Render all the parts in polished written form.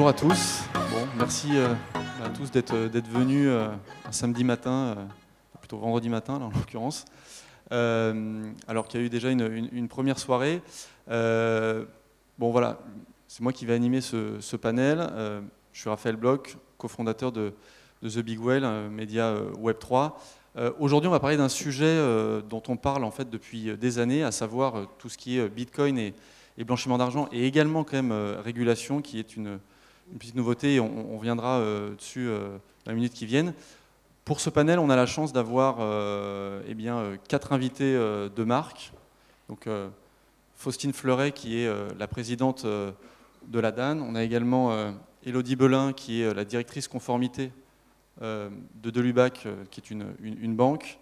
Bonjour à tous. Bon, merci à tous d'être venus un samedi matin, plutôt vendredi matin là, en l'occurrence, alors qu'il y a eu déjà une première soirée. Bon voilà, c'est moi qui vais animer ce panel. Je suis Raphaël Bloch, cofondateur de The Big Whale, un média Web3. Aujourd'hui, on va parler d'un sujet dont on parle en fait depuis des années, à savoir tout ce qui est Bitcoin et blanchiment d'argent, et également quand même régulation, qui est une petite nouveauté, et on viendra dessus dans les minutes qui viennent. Pour ce panel, on a la chance d'avoir 4 invités de marque. Donc, Faustine Fleuret, qui est la présidente de la DAN. On a également Élodie Belin, qui est la directrice conformité de Delubac, qui est une banque.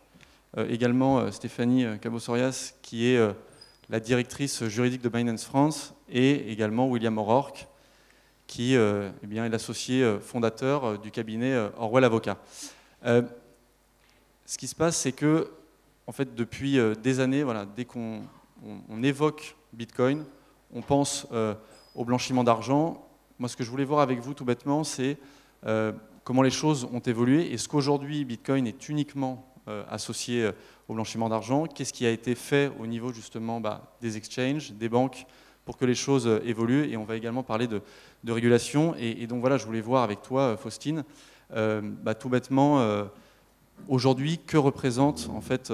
Également Stéphanie Cabosorias, qui est la directrice juridique de Binance France, et également William O'Rourke, qui est l'associé fondateur du cabinet Orwell Avocat. Ce qui se passe, c'est que, en fait, depuis des années, voilà, dès qu'on évoque Bitcoin, on pense au blanchiment d'argent. Moi, ce que je voulais voir avec vous, tout bêtement, c'est comment les choses ont évolué. Est-ce qu'aujourd'hui, Bitcoin est uniquement associé au blanchiment d'argent? Qu'est-ce qui a été fait au niveau, justement, des exchanges, des banques, pour que les choses évoluent? Et on va également parler de régulation. Et donc, voilà, je voulais voir avec toi, Faustine, tout bêtement, aujourd'hui, que représente, en fait,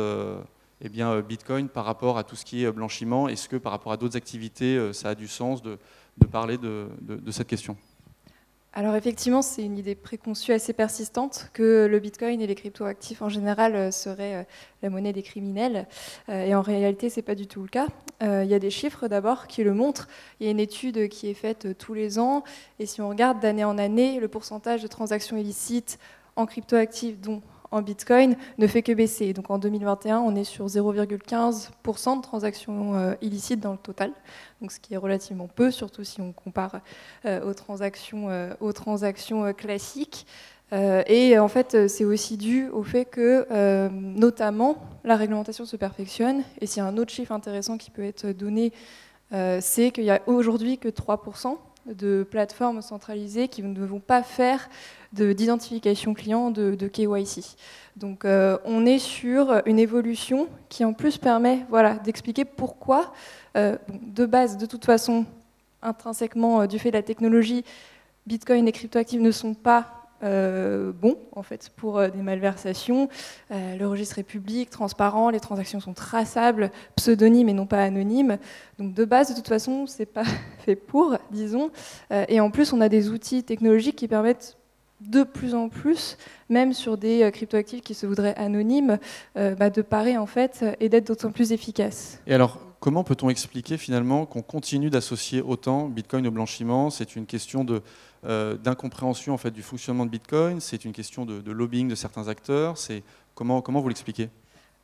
Bitcoin par rapport à tout ce qui est blanchiment? Est-ce que par rapport à d'autres activités, ça a du sens de parler de cette question? Alors effectivement, c'est une idée préconçue assez persistante que le Bitcoin et les cryptoactifs en général seraient la monnaie des criminels. Et en réalité, ce n'est pas du tout le cas. Il y a des chiffres d'abord qui le montrent. Il y a une étude qui est faite tous les ans. Et si on regarde d'année en année, le pourcentage de transactions illicites en cryptoactifs, dont en Bitcoin, ne fait que baisser. Donc en 2021, on est sur 0,15% de transactions illicites dans le total, donc ce qui est relativement peu, surtout si on compare aux transactions classiques. Et en fait, c'est aussi dû au fait que, notamment, la réglementation se perfectionne. Et s'il y a un autre chiffre intéressant qui peut être donné, c'est qu'il n'y a aujourd'hui que 3% de plateformes centralisées qui ne vont pas faire d'identification client de KYC. Donc on est sur une évolution qui en plus permet d'expliquer pourquoi, de base, de toute façon, intrinsèquement, du fait de la technologie, Bitcoin et cryptoactifs ne sont pas bons en fait, pour des malversations. Le registre est public, transparent, les transactions sont traçables, pseudonymes et non pas anonymes. Donc de base, de toute façon, c'est pas fait pour, disons. Et en plus, on a des outils technologiques qui permettent de plus en plus, même sur des cryptoactifs qui se voudraient anonymes, de parer en fait et d'être d'autant plus efficaces. Et alors, comment peut-on expliquer finalement qu'on continue d'associer autant Bitcoin au blanchiment? C'est une question d'incompréhension en fait, du fonctionnement de Bitcoin, c'est une question de lobbying de certains acteurs. Comment vous l'expliquez?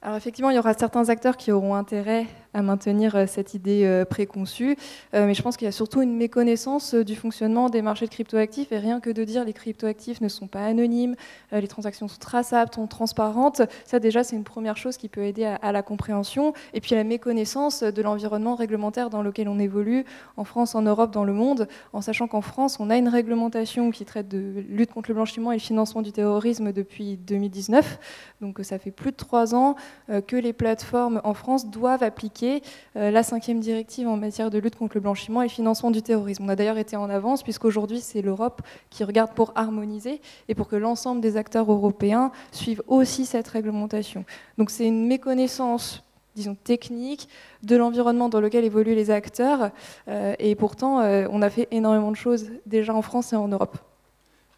Alors effectivement, il y aura certains acteurs qui auront intérêt à maintenir cette idée préconçue, mais je pense qu'il y a surtout une méconnaissance du fonctionnement des marchés de cryptoactifs, et rien que de dire les cryptoactifs ne sont pas anonymes, les transactions sont traçables, sont transparentes, ça déjà c'est une première chose qui peut aider à la compréhension, et puis la méconnaissance de l'environnement réglementaire dans lequel on évolue, en France, en Europe, dans le monde, en sachant qu'en France, on a une réglementation qui traite de lutte contre le blanchiment et le financement du terrorisme depuis 2019, donc ça fait plus de 3 ans que les plateformes en France doivent appliquer la 5e directive en matière de lutte contre le blanchiment et le financement du terrorisme. On a d'ailleurs été en avance puisqu'aujourd'hui c'est l'Europe qui regarde pour harmoniser et pour que l'ensemble des acteurs européens suivent aussi cette réglementation. Donc c'est une méconnaissance, disons, technique de l'environnement dans lequel évoluent les acteurs et pourtant on a fait énormément de choses déjà en France et en Europe.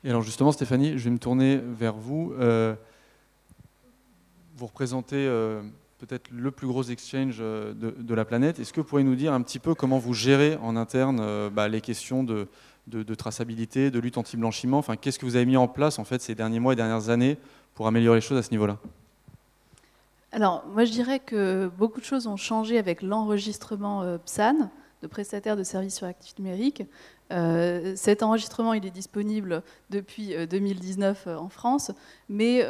Et alors justement Stéphanie, je vais me tourner vers vous. Vous représentez peut-être le plus gros exchange de la planète. Est-ce que vous pourriez nous dire un petit peu comment vous gérez en interne les questions de traçabilité, de lutte anti-blanchiment? Enfin, qu'est-ce que vous avez mis en place en fait, ces derniers mois et dernières années pour améliorer les choses à ce niveau-là? Alors, moi je dirais que beaucoup de choses ont changé avec l'enregistrement PSAN, de prestataire de services sur actifs numériques. Cet enregistrement, il est disponible depuis 2019 en France, mais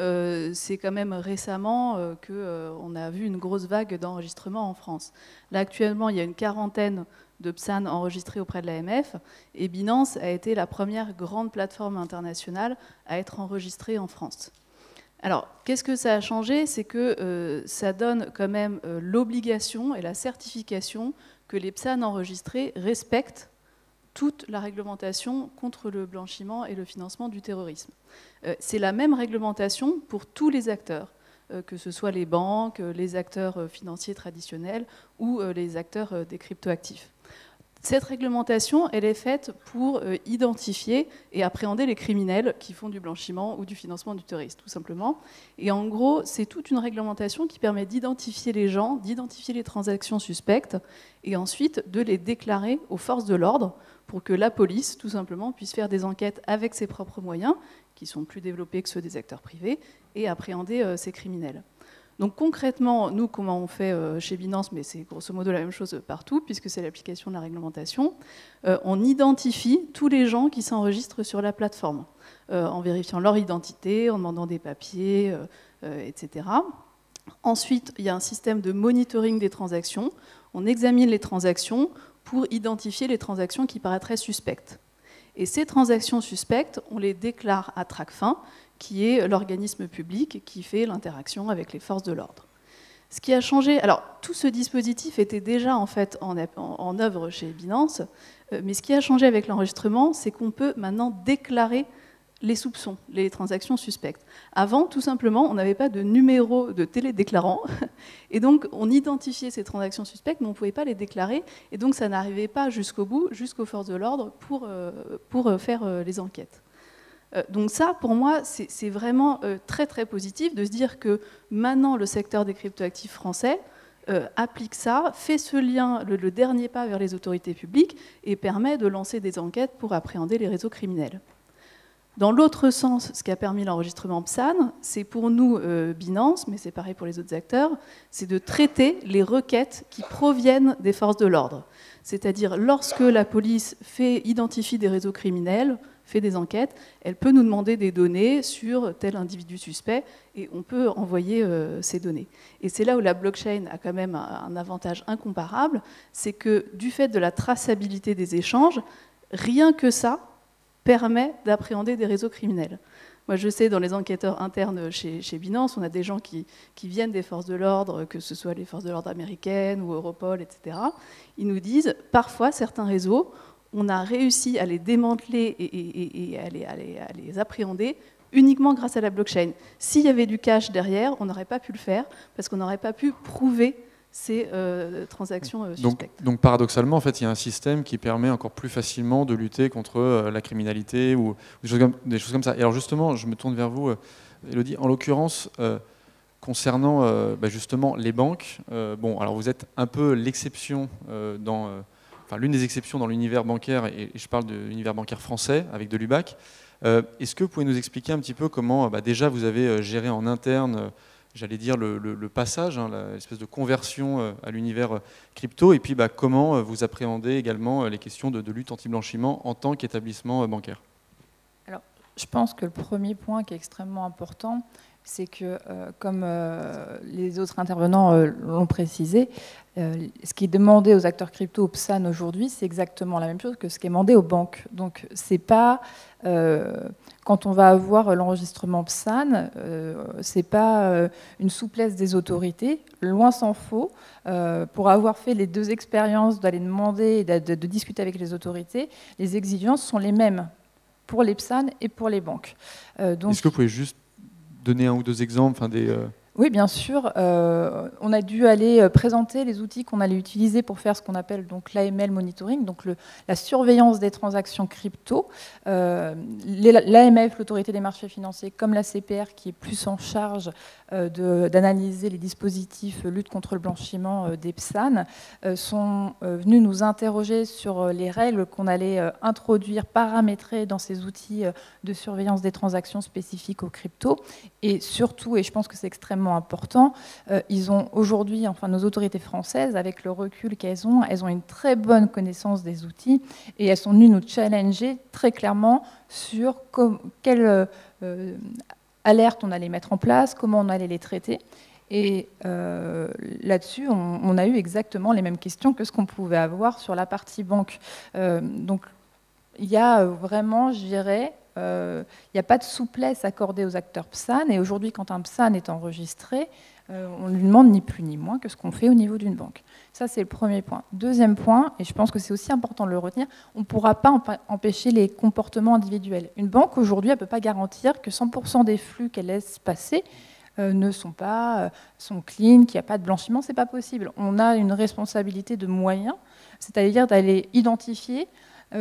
c'est quand même récemment qu'on a vu une grosse vague d'enregistrement en France. Là, actuellement, il y a une quarantaine de PSAN enregistrés auprès de l'AMF, et Binance a été la première grande plateforme internationale à être enregistrée en France. Alors, qu'est-ce que ça a changé? C'est que ça donne quand même l'obligation et la certification que les PSAN enregistrés respectent toute la réglementation contre le blanchiment et le financement du terrorisme. C'est la même réglementation pour tous les acteurs, que ce soit les banques, les acteurs financiers traditionnels ou les acteurs des cryptoactifs. Cette réglementation, elle est faite pour identifier et appréhender les criminels qui font du blanchiment ou du financement du terrorisme, tout simplement. Et en gros, c'est toute une réglementation qui permet d'identifier les gens, d'identifier les transactions suspectes et ensuite de les déclarer aux forces de l'ordre pour que la police, tout simplement, puisse faire des enquêtes avec ses propres moyens, qui sont plus développés que ceux des acteurs privés, et appréhender ces criminels. Donc concrètement, nous, comment on fait chez Binance, mais c'est grosso modo la même chose partout, puisque c'est l'application de la réglementation, on identifie tous les gens qui s'enregistrent sur la plateforme, en vérifiant leur identité, en demandant des papiers, etc. Ensuite, il y a un système de monitoring des transactions. On examine les transactions pour identifier les transactions qui paraîtraient suspectes. Et ces transactions suspectes, on les déclare à Tracfin, qui est l'organisme public qui fait l'interaction avec les forces de l'ordre. Ce qui a changé, alors tout ce dispositif était déjà en fait en œuvre chez Binance, mais ce qui a changé avec l'enregistrement, c'est qu'on peut maintenant déclarer les soupçons, les transactions suspectes. Avant, tout simplement, on n'avait pas de numéro de télédéclarant, et donc on identifiait ces transactions suspectes, mais on ne pouvait pas les déclarer, et donc ça n'arrivait pas jusqu'au bout, jusqu'aux forces de l'ordre pour faire les enquêtes. Donc ça, pour moi, c'est vraiment très très positif de se dire que maintenant le secteur des cryptoactifs français applique ça, fait ce lien, le dernier pas vers les autorités publiques, et permet de lancer des enquêtes pour appréhender les réseaux criminels. Dans l'autre sens, ce qui a permis l'enregistrement PSAN, c'est pour nous, Binance, mais c'est pareil pour les autres acteurs, c'est de traiter les requêtes qui proviennent des forces de l'ordre. C'est-à-dire, lorsque la police identifie des réseaux criminels, fait des enquêtes, elle peut nous demander des données sur tel individu suspect, et on peut envoyer ces données. Et c'est là où la blockchain a quand même un avantage incomparable, c'est que du fait de la traçabilité des échanges, rien que ça permet d'appréhender des réseaux criminels. Moi, je sais, dans les enquêteurs internes chez Binance, on a des gens qui viennent des forces de l'ordre, que ce soit les forces de l'ordre américaines ou Europol, etc. Ils nous disent, parfois, certains réseaux, on a réussi à les démanteler et à les appréhender uniquement grâce à la blockchain. S'il y avait du cash derrière, on n'aurait pas pu le faire, parce qu'on n'aurait pas pu prouver ces transactions suspectes. Donc paradoxalement, en fait, il y a un système qui permet encore plus facilement de lutter contre la criminalité ou des choses comme ça. Et alors justement, je me tourne vers vous, Élodie. En l'occurrence, concernant justement les banques, bon, alors vous êtes un peu l'exception l'une des exceptions dans l'univers bancaire, et je parle de l'univers bancaire français avec de l'UBAC. Est-ce que vous pouvez nous expliquer un petit peu comment déjà vous avez géré en interne j'allais dire le passage, l'espèce de conversion à l'univers crypto, et puis comment vous appréhendez également les questions de lutte anti-blanchiment en tant qu'établissement bancaire? Alors, je pense que le premier point qui est extrêmement important, c'est que, comme les autres intervenants l'ont précisé, ce qui est demandé aux acteurs crypto, au PSAN aujourd'hui, c'est exactement la même chose que ce qui est demandé aux banques. Donc, c'est pas quand on va avoir l'enregistrement PSAN, c'est pas une souplesse des autorités, loin s'en faut. Pour avoir fait les deux expériences d'aller demander et de discuter avec les autorités, les exigences sont les mêmes pour les PSAN et pour les banques. Est-ce que vous pouvez juste donner un ou deux exemples, Oui, bien sûr. On a dû aller présenter les outils qu'on allait utiliser pour faire ce qu'on appelle donc l'AML monitoring, donc la surveillance des transactions crypto. L'AMF, l'autorité des marchés financiers, comme la CPR, qui est plus en charge d'analyser les dispositifs lutte contre le blanchiment des PSAN, sont venus nous interroger sur les règles qu'on allait introduire, paramétrer dans ces outils de surveillance des transactions spécifiques aux cryptos. Et surtout, et je pense que c'est extrêmement important, ils ont aujourd'hui, enfin nos autorités françaises, avec le recul qu'elles ont une très bonne connaissance des outils et elles sont venues nous challenger très clairement sur quelle alerte on allait mettre en place, comment on allait les traiter. Et là-dessus, on a eu exactement les mêmes questions que ce qu'on pouvait avoir sur la partie banque. Donc, il y a vraiment, je dirais, il n'y a pas de souplesse accordée aux acteurs PSAN. Et aujourd'hui, quand un PSAN est enregistré, on lui demande ni plus ni moins que ce qu'on fait au niveau d'une banque. Ça, c'est le premier point. Deuxième point, et je pense que c'est aussi important de le retenir, on ne pourra pas empêcher les comportements individuels. Une banque, aujourd'hui, elle ne peut pas garantir que 100% des flux qu'elle laisse passer sont clean, qu'il n'y a pas de blanchiment. Ce n'est pas possible. On a une responsabilité de moyens, c'est-à-dire d'aller identifier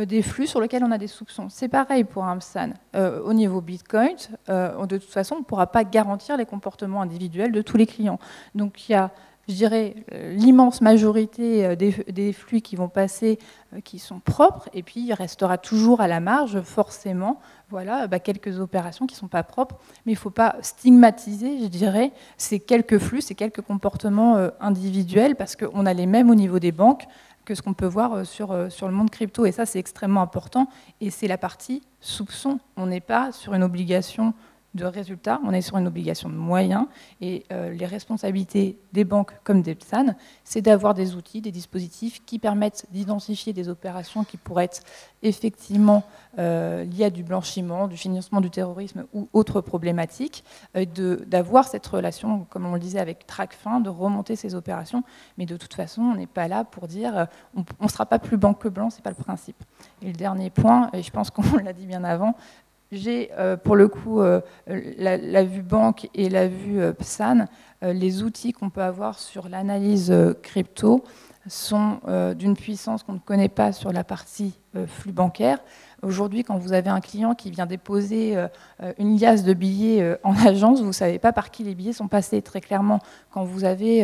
des flux sur lesquels on a des soupçons. C'est pareil pour un PSAN. Au niveau Bitcoin, de toute façon, on ne pourra pas garantir les comportements individuels de tous les clients. Donc il y a, je dirais, l'immense majorité des flux qui vont passer qui sont propres, et puis il restera toujours à la marge, forcément, voilà, quelques opérations qui ne sont pas propres, mais il ne faut pas stigmatiser, je dirais, ces quelques flux, ces quelques comportements individuels, parce qu'on a les mêmes au niveau des banques que ce qu'on peut voir sur le monde crypto. Et ça, c'est extrêmement important. Et c'est la partie soupçon. On n'est pas sur une obligation de résultat, on est sur une obligation de moyens. Et les responsabilités des banques comme des PSAN, c'est d'avoir des outils, des dispositifs qui permettent d'identifier des opérations qui pourraient être effectivement liées à du blanchiment, du financement du terrorisme ou autres problématiques, d'avoir cette relation, comme on le disait, avec TracFin, de remonter ces opérations. Mais de toute façon, on n'est pas là pour dire on ne sera pas plus banque que blanc, ce n'est pas le principe. Et le dernier point, et je pense qu'on l'a dit bien avant, j'ai pour le coup la vue banque et la vue PSAN. Les outils qu'on peut avoir sur l'analyse crypto sont d'une puissance qu'on ne connaît pas sur la partie flux bancaire. Aujourd'hui, quand vous avez un client qui vient déposer une liasse de billets en agence, vous ne savez pas par qui les billets sont passés. Très clairement, quand vous avez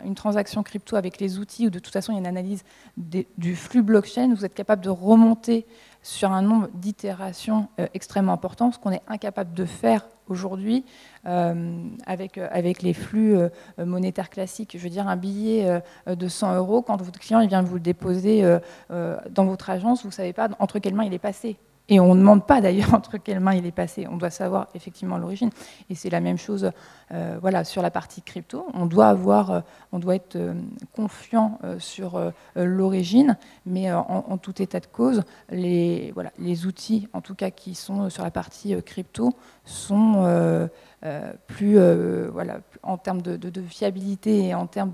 une transaction crypto avec les outils, où de toute façon il y a une analyse du flux blockchain, vous êtes capable de remonter sur un nombre d'itérations extrêmement important, ce qu'on est incapable de faire aujourd'hui avec les flux monétaires classiques. Je veux dire, un billet de 100 €, quand votre client il vient vous le déposer dans votre agence, vous ne savez pas entre quelles mains il est passé. Et on ne demande pas d'ailleurs entre quelles mains il est passé. On doit savoir effectivement l'origine. Et c'est la même chose voilà, sur la partie crypto. On doit être confiant sur l'origine, mais en tout état de cause, les outils, en tout cas qui sont sur la partie crypto, sont plus, en termes de fiabilité et en termes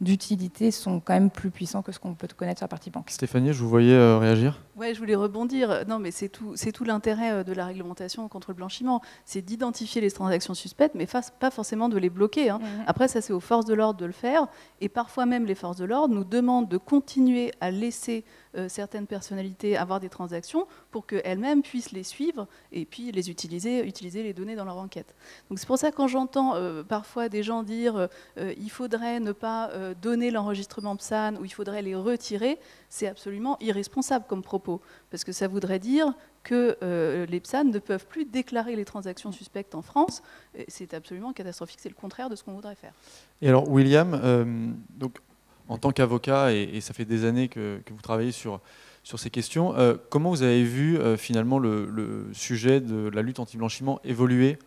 d'utilité, sont quand même plus puissants que ce qu'on peut connaître sur la partie banque. Stéphanie, je vous voyais réagir. Oui, je voulais rebondir. Non, mais c'est tout l'intérêt de la réglementation contre le blanchiment. C'est d'identifier les transactions suspectes, mais pas forcément de les bloquer. Hein. Après, ça, c'est aux forces de l'ordre de le faire. Et parfois même, les forces de l'ordre nous demandent de continuer à laisser certaines personnalités avoir des transactions pour qu'elles-mêmes puissent les suivre et puis les utiliser les données dans leur enquête. Donc c'est pour ça que quand j'entends parfois des gens dire il faudrait ne pas donner l'enregistrement PSAN ou il faudrait les retirer, c'est absolument irresponsable comme propos. Parce que ça voudrait dire que les PSAN ne peuvent plus déclarer les transactions suspectes en France. C'est absolument catastrophique, c'est le contraire de ce qu'on voudrait faire. Et alors William, donc, en tant qu'avocat, et ça fait des années que vous travaillez sur ces questions, comment vous avez vu finalement le sujet de la lutte anti-blanchiment évoluer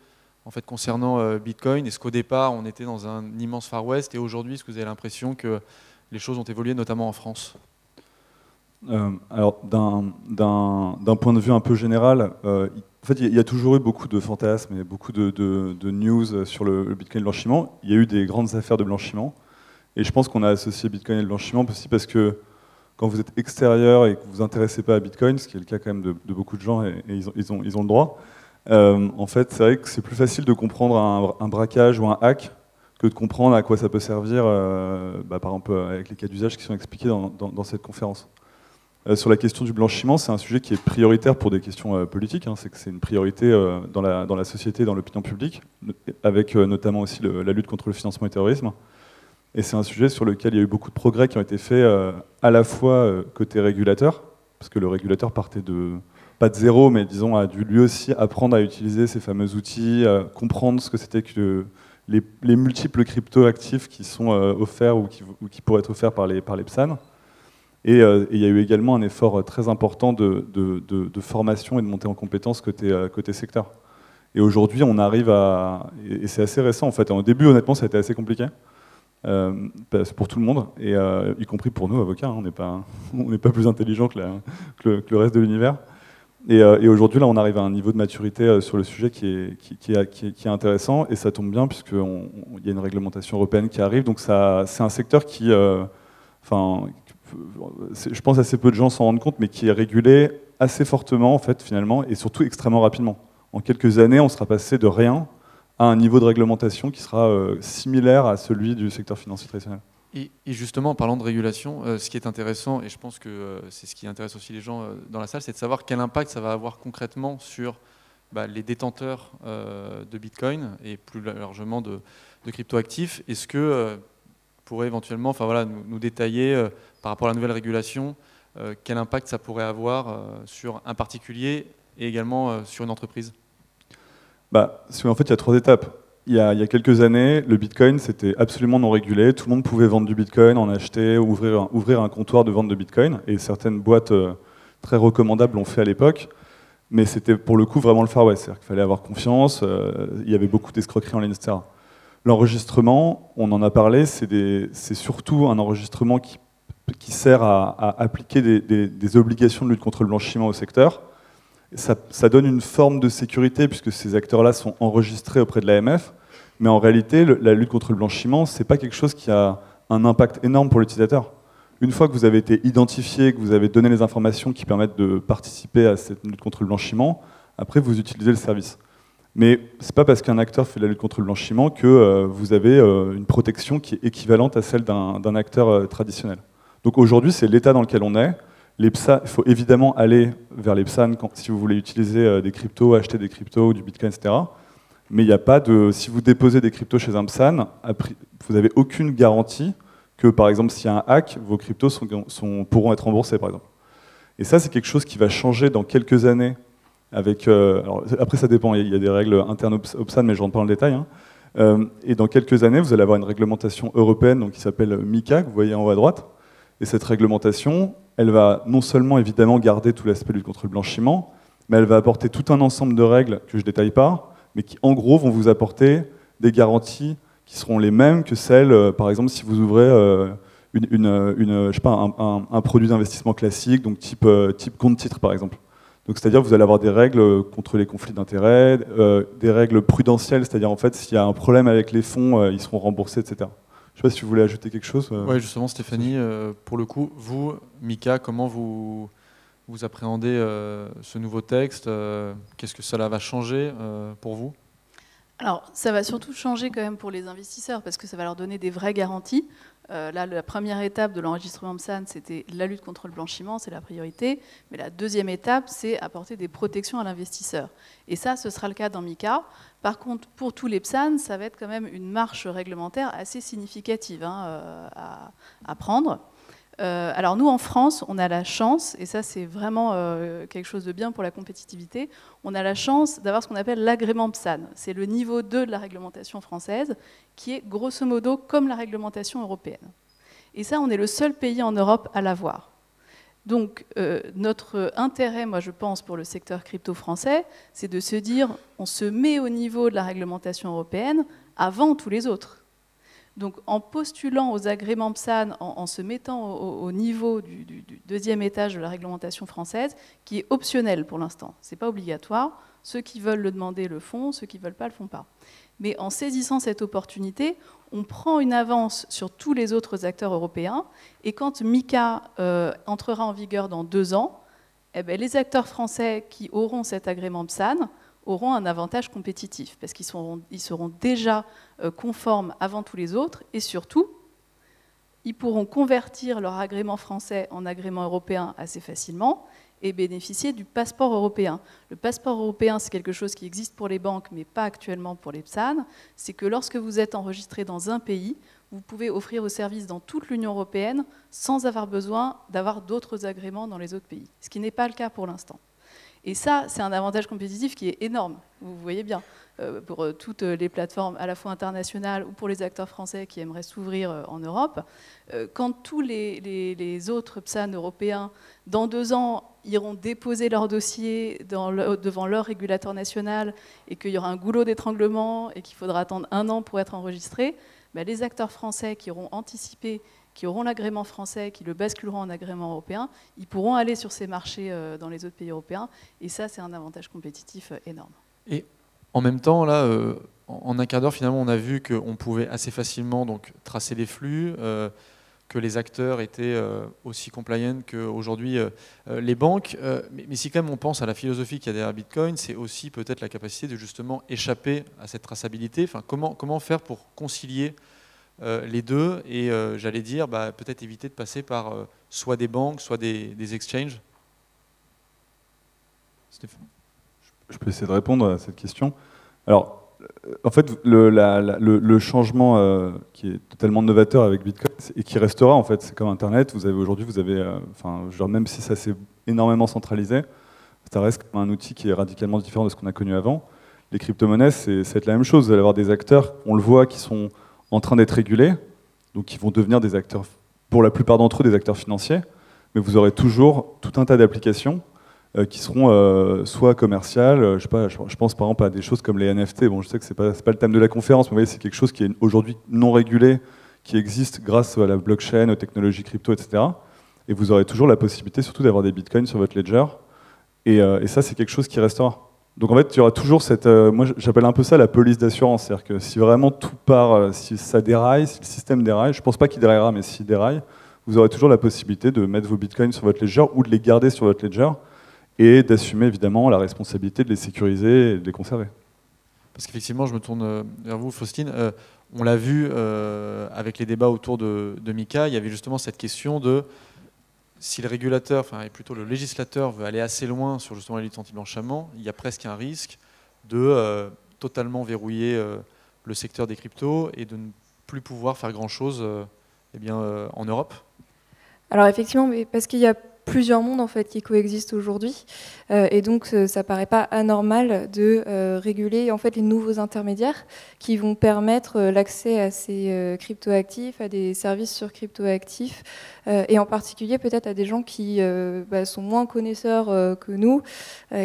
en fait, concernant Bitcoin? Est-ce qu'au départ on était dans un immense Far West et aujourd'hui est-ce que vous avez l'impression que les choses ont évolué notamment en France? Alors d'un point de vue un peu général, en fait, il y a toujours eu beaucoup de fantasmes et beaucoup de news sur le Bitcoin blanchiment. Il y a eu des grandes affaires de blanchiment. Et je pense qu'on a associé Bitcoin et le blanchiment aussi parce que quand vous êtes extérieur et que vous ne vous intéressez pas à Bitcoin, ce qui est le cas quand même de beaucoup de gens, et ils ont le droit, en fait, c'est vrai que c'est plus facile de comprendre un braquage ou un hack que de comprendre à quoi ça peut servir, par exemple avec les cas d'usage qui sont expliqués dans cette conférence. Sur la question du blanchiment, c'est un sujet qui est prioritaire pour des questions politiques. Hein, c'est que c'est une priorité dans la société, dans l'opinion publique, avec notamment aussi la lutte contre le financement du terrorisme. Et c'est un sujet sur lequel il y a eu beaucoup de progrès qui ont été faits à la fois côté régulateur, parce que le régulateur partait pas de zéro, mais disons a dû lui aussi apprendre à utiliser ces fameux outils, comprendre ce que c'était que les multiples crypto-actifs qui sont offerts ou qui pourraient être offerts par les PSAN. Et il y a eu également un effort très important de formation et de montée en compétences côté secteur. Et aujourd'hui, on arrive à... Et c'est assez récent, en fait. Au début, honnêtement, ça a été assez compliqué. Pour tout le monde, et y compris pour nous, avocats. Hein, on n'est pas plus intelligents que le reste de l'univers. Et aujourd'hui, là, on arrive à un niveau de maturité sur le sujet qui est intéressant, et ça tombe bien, puisqu'il y a une réglementation européenne qui arrive. Donc c'est un secteur qui... je pense assez peu de gens s'en rendent compte, mais qui est régulé assez fortement, en fait, finalement, et surtout extrêmement rapidement. En quelques années, on sera passé de rien à un niveau de réglementation qui sera similaire à celui du secteur financier traditionnel. Et justement, en parlant de régulation, ce qui est intéressant, et je pense que c'est ce qui intéresse aussi les gens dans la salle, c'est de savoir quel impact ça va avoir concrètement sur les détenteurs de Bitcoin et plus largement de cryptoactifs. Est-ce que vous pourrez éventuellement nous détailler par rapport à la nouvelle régulation quel impact ça pourrait avoir sur un particulier et également sur une entreprise? En fait, il y a 3 étapes. Il y a quelques années, le Bitcoin, c'était absolument non régulé. Tout le monde pouvait vendre du Bitcoin, en acheter, ouvrir un comptoir de vente de Bitcoin. Et certaines boîtes très recommandables l'ont fait à l'époque. Mais c'était pour le coup vraiment le Far West. C'est-à-dire qu'il fallait avoir confiance, il y avait beaucoup d'escroqueries en ligne, etc. L'enregistrement, on en a parlé, c'est surtout un enregistrement qui sert à appliquer des obligations de lutte contre le blanchiment au secteur. Ça donne une forme de sécurité puisque ces acteurs-là sont enregistrés auprès de l'AMF, mais en réalité, la lutte contre le blanchiment, c'est pas quelque chose qui a un impact énorme pour l'utilisateur. Une fois que vous avez été identifié, que vous avez donné les informations qui permettent de participer à cette lutte contre le blanchiment, après vous utilisez le service. Mais c'est pas parce qu'un acteur fait de la lutte contre le blanchiment que vous avez une protection qui est équivalente à celle d'un acteur traditionnel. Donc aujourd'hui, c'est l'état dans lequel on est. Il faut évidemment aller vers les PSAN si vous voulez utiliser des cryptos, acheter des cryptos ou du Bitcoin, etc. Mais il n'y a pas de... Si vous déposez des cryptos chez un PSAN, vous n'avez aucune garantie que, par exemple, s'il y a un hack, vos cryptos pourront être remboursés, par exemple. Et ça, c'est quelque chose qui va changer dans quelques années. Alors, après, ça dépend. Il y a des règles internes au PSAN, mais je ne rentre pas dans le détail. Hein. Et dans quelques années, vous allez avoir une réglementation européenne donc, qui s'appelle MiCA, que vous voyez en haut à droite. Et cette réglementation, elle va non seulement évidemment garder tout l'aspect lutte contre le blanchiment, mais elle va apporter tout un ensemble de règles que je ne détaille pas, mais qui en gros vont vous apporter des garanties qui seront les mêmes que celles, par exemple, si vous ouvrez je sais pas, un produit d'investissement classique, donc type compte-titre par exemple. Donc c'est-à-dire que vous allez avoir des règles contre les conflits d'intérêts, des règles prudentielles, c'est-à-dire en fait s'il y a un problème avec les fonds, ils seront remboursés, etc. Je ne sais pas si vous voulez ajouter quelque chose. Oui, justement, Stéphanie, pour le coup, vous, Mika, comment vous appréhendez ce nouveau texte? Qu'est-ce que cela va changer pour vous? Alors, ça va surtout changer quand même pour les investisseurs, parce que ça va leur donner des vraies garanties. Là, la première étape de l'enregistrement PSAN, c'était la lutte contre le blanchiment, c'est la priorité. Mais la deuxième étape, c'est apporter des protections à l'investisseur. Et ça, ce sera le cas dans MiCA. Par contre, pour tous les PSAN, ça va être quand même une marche réglementaire assez significative à prendre. Alors nous, en France, on a la chance, et ça c'est vraiment quelque chose de bien pour la compétitivité, on a la chance d'avoir ce qu'on appelle l'agrément PSAN. C'est le niveau 2 de la réglementation française, qui est grosso modo comme la réglementation européenne. Et ça, on est le seul pays en Europe à l'avoir. Donc notre intérêt, moi je pense, pour le secteur crypto français, c'est de se dire, on se met au niveau de la réglementation européenne avant tous les autres. Donc en postulant aux agréments PSAN, en se mettant au niveau du deuxième étage de la réglementation française, qui est optionnel pour l'instant, ce n'est pas obligatoire, ceux qui veulent le demander le font, ceux qui ne veulent pas le font pas. Mais en saisissant cette opportunité, on prend une avance sur tous les autres acteurs européens, et quand MiCA entrera en vigueur dans 2 ans, eh bien, les acteurs français qui auront cet agrément PSAN auront un avantage compétitif, parce qu'ils seront déjà conformes avant tous les autres, et surtout, ils pourront convertir leur agrément français en agrément européen assez facilement, et bénéficier du passeport européen. Le passeport européen, c'est quelque chose qui existe pour les banques, mais pas actuellement pour les PSAN. C'est que lorsque vous êtes enregistré dans un pays, vous pouvez offrir vos services dans toute l'Union européenne sans avoir besoin d'avoir d'autres agréments dans les autres pays, ce qui n'est pas le cas pour l'instant. Et ça, c'est un avantage compétitif qui est énorme, vous voyez bien, pour toutes les plateformes à la fois internationales ou pour les acteurs français qui aimeraient s'ouvrir en Europe. Quand tous les autres PSAN européens, dans 2 ans, iront déposer leur dossier devant leur régulateur national et qu'il y aura un goulot d'étranglement et qu'il faudra attendre 1 an pour être enregistré, ben les acteurs français qui auront anticipé, qui auront l'agrément français, qui le basculeront en agrément européen, ils pourront aller sur ces marchés dans les autres pays européens. Et ça, c'est un avantage compétitif énorme. Et en même temps, là, en un quart d'heure, finalement, on a vu qu'on pouvait assez facilement donc, tracer les flux, que les acteurs étaient aussi compliant qu'aujourd'hui les banques. Mais si quand même on pense à la philosophie qu'il y a derrière Bitcoin, c'est aussi peut-être la capacité de justement échapper à cette traçabilité. Enfin, comment faire pour concilier les deux et j'allais dire peut-être éviter de passer par soit des banques, soit des exchanges. Stéphane. Je peux essayer de répondre à cette question. Alors, en fait, le changement qui est totalement novateur avec Bitcoin et qui restera, en fait, c'est comme Internet. Aujourd'hui, même si ça s'est énormément centralisé, ça reste comme un outil qui est radicalement différent de ce qu'on a connu avant. Les crypto-monnaies, c'est la même chose. Vous allez avoir des acteurs, on le voit, qui sont en train d'être régulés, donc qui vont devenir des acteurs, pour la plupart d'entre eux, des acteurs financiers. Mais vous aurez toujours tout un tas d'applications qui seront soit commerciales, je pense par exemple à des choses comme les NFT. Bon, je sais que c'est pas le thème de la conférence, mais vous voyez, c'est quelque chose qui est aujourd'hui non régulé, qui existe grâce à la blockchain, aux technologies crypto, etc. Et vous aurez toujours la possibilité surtout d'avoir des bitcoins sur votre ledger. Et ça, c'est quelque chose qui restera. Donc en fait, il y aura toujours cette... moi, j'appelle un peu ça la police d'assurance. C'est-à-dire que si vraiment tout part, si ça déraille, si le système déraille, je ne pense pas qu'il déraillera, mais s'il déraille, vous aurez toujours la possibilité de mettre vos bitcoins sur votre ledger ou de les garder sur votre ledger et d'assumer évidemment la responsabilité de les sécuriser et de les conserver. Parce qu'effectivement, je me tourne vers vous, Faustine. On l'a vu avec les débats autour de MiCA, il y avait justement cette question de si le régulateur, et plutôt le législateur veut aller assez loin sur justement la lutte anti-blanchiment, il y a presque un risque de totalement verrouiller le secteur des cryptos et de ne plus pouvoir faire grand-chose en Europe. Alors effectivement, mais parce qu'il y a plusieurs mondes en fait qui coexistent aujourd'hui et donc ça paraît pas anormal de réguler en fait les nouveaux intermédiaires qui vont permettre l'accès à ces cryptoactifs, à des services sur cryptoactifs et en particulier peut-être à des gens qui sont moins connaisseurs que nous,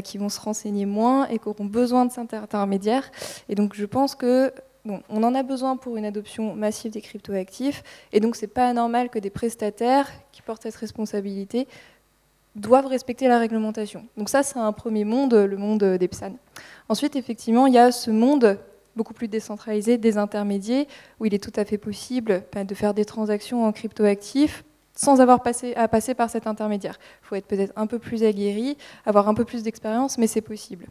qui vont se renseigner moins et qui auront besoin de cet intermédiaire. Et donc je pense que on en a besoin pour une adoption massive des cryptoactifs, et donc c'est pas anormal que des prestataires qui portent cette responsabilité doivent respecter la réglementation. Donc ça, c'est un premier monde, le monde des PSAN. Ensuite, effectivement, il y a ce monde beaucoup plus décentralisé des intermédiaires, où il est tout à fait possible de faire des transactions en cryptoactifs sans avoir à passer par cet intermédiaire. Il faut être peut-être un peu plus aguerri, avoir un peu plus d'expérience, mais c'est possible.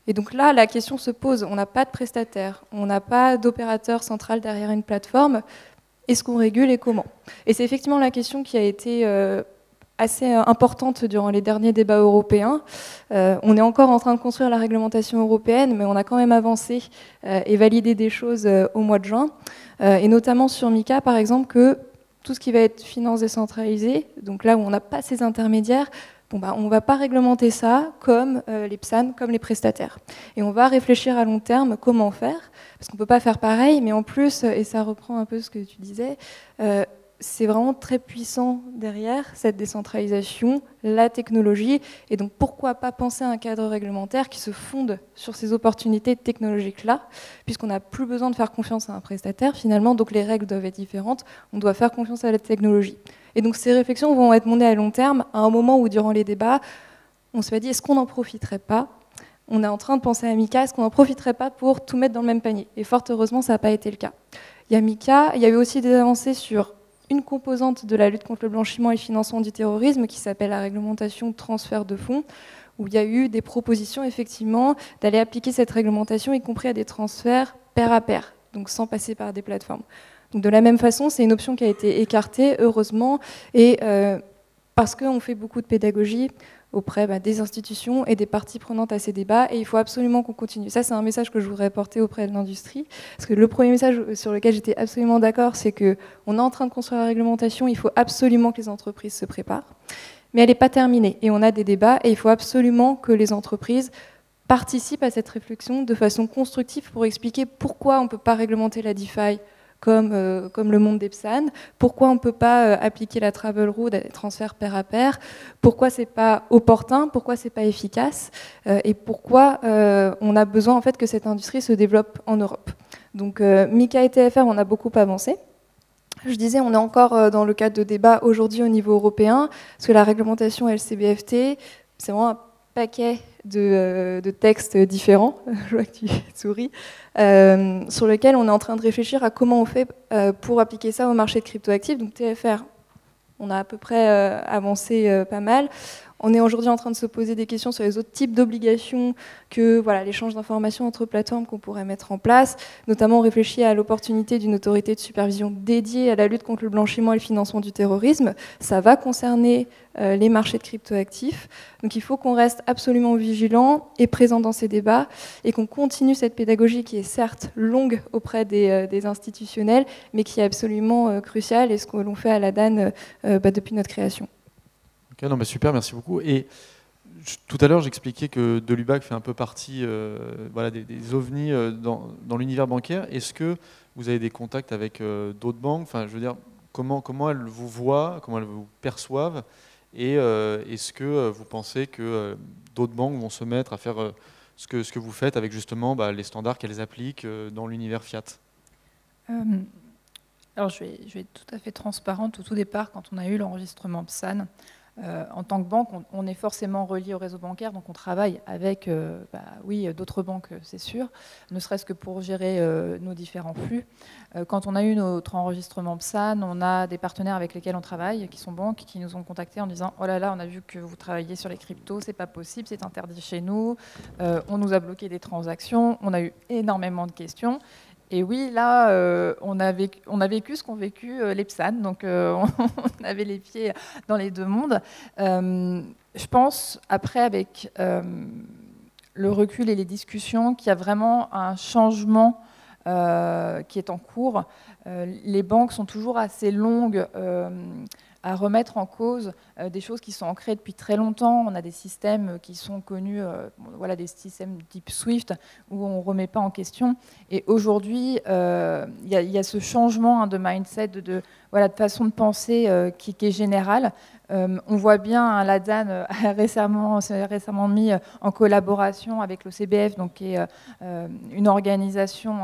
Et donc là, la question se pose, on n'a pas de prestataire, on n'a pas d'opérateur central derrière une plateforme, est-ce qu'on régule et comment? Et c'est effectivement la question qui a été assez importante durant les derniers débats européens. On est encore en train de construire la réglementation européenne, mais on a quand même avancé et validé des choses au mois de juin, et notamment sur MiCA, par exemple, que tout ce qui va être finance décentralisée, donc là où on n'a pas ces intermédiaires, on ne va pas réglementer ça comme les PSAN, comme les prestataires. Et on va réfléchir à long terme comment faire, parce qu'on ne peut pas faire pareil, mais en plus, et ça reprend un peu ce que tu disais, c'est vraiment très puissant derrière cette décentralisation, la technologie, et donc pourquoi pas penser à un cadre réglementaire qui se fonde sur ces opportunités technologiques-là, puisqu'on n'a plus besoin de faire confiance à un prestataire finalement, donc les règles doivent être différentes, on doit faire confiance à la technologie. Et donc ces réflexions vont être menées à long terme, à un moment où durant les débats, on se dit est-ce qu'on n'en profiterait pas? On est en train de penser à MiCA, est-ce qu'on n'en profiterait pas pour tout mettre dans le même panier? Et fort heureusement, ça n'a pas été le cas. Il y a MiCA, il y a eu aussi des avancées sur une composante de la lutte contre le blanchiment et le financement du terrorisme qui s'appelle la réglementation de transfert de fonds, où il y a eu des propositions effectivement d'aller appliquer cette réglementation, y compris à des transferts pair à pair, donc sans passer par des plateformes. Donc de la même façon, c'est une option qui a été écartée, heureusement, et parce qu'on fait beaucoup de pédagogie auprès des institutions et des parties prenantes à ces débats, et il faut absolument qu'on continue. Ça, c'est un message que je voudrais porter auprès de l'industrie, parce que le premier message sur lequel j'étais absolument d'accord, c'est qu'on est en train de construire la réglementation, il faut absolument que les entreprises se préparent. mais elle n'est pas terminée. Et on a des débats, et il faut absolument que les entreprises participent à cette réflexion de façon constructive pour expliquer pourquoi on ne peut pas réglementer la DeFi comme le monde des PSAN, pourquoi on ne peut pas appliquer la travel rule, les transferts pair à pair, pourquoi ce n'est pas opportun, pourquoi ce n'est pas efficace, et pourquoi on a besoin en fait que cette industrie se développe en Europe. Donc MiCA et TFR, on a beaucoup avancé. Je disais, on est encore dans le cadre de débat aujourd'hui au niveau européen, parce que la réglementation LCBFT, c'est vraiment un paquet de textes différents, je vois que tu souris, sur lesquels on est en train de réfléchir à comment on fait pour appliquer ça au marché de cryptoactifs. Donc TFR, on a à peu près avancé pas mal. On est aujourd'hui en train de se poser des questions sur les autres types d'obligations que voilà, l'échange d'informations entre plateformes qu'on pourrait mettre en place. Notamment, on réfléchit à l'opportunité d'une autorité de supervision dédiée à la lutte contre le blanchiment et le financement du terrorisme. Ça va concerner les marchés de cryptoactifs. Donc il faut qu'on reste absolument vigilant et présent dans ces débats et qu'on continue cette pédagogie qui est certes longue auprès des institutionnels, mais qui est absolument cruciale et ce que l'on fait à la DAN depuis notre création. Okay, non, mais super, merci beaucoup. Et tout à l'heure, j'expliquais que Delubac fait un peu partie voilà, des ovnis dans l'univers bancaire. Est-ce que vous avez des contacts avec d'autres banques? Enfin, je veux dire, comment elles vous voient, comment elles vous perçoivent? Et est-ce que vous pensez que d'autres banques vont se mettre à faire ce que vous faites avec justement les standards qu'elles appliquent dans l'univers fiat? Alors, je vais être tout à fait transparente. Au tout départ, quand on a eu l'enregistrement PSAN, en tant que banque, on est forcément relié au réseau bancaire, donc on travaille avec oui, d'autres banques, c'est sûr, ne serait-ce que pour gérer nos différents flux. Quand on a eu notre enregistrement PSAN, on a des partenaires avec lesquels on travaille, qui sont banques, qui nous ont contactés en disant « Oh là là, on a vu que vous travaillez sur les cryptos, c'est pas possible, c'est interdit chez nous, on nous a bloqué des transactions », on a eu énormément de questions. Et oui, là, on a vécu ce qu'ont vécu les PSAN, donc on avait les pieds dans les deux mondes. Je pense, après, avec le recul et les discussions, qu'il y a vraiment un changement qui est en cours. Les banques sont toujours assez longues à remettre en cause des choses qui sont ancrées depuis très longtemps. On a des systèmes qui sont connus, voilà, des systèmes type SWIFT, où on ne remet pas en question. Et aujourd'hui, il y a ce changement de mindset, de façon de penser qui est générale. On voit bien, la DAN s'est récemment mis en collaboration avec l'OCBF, donc qui est une organisation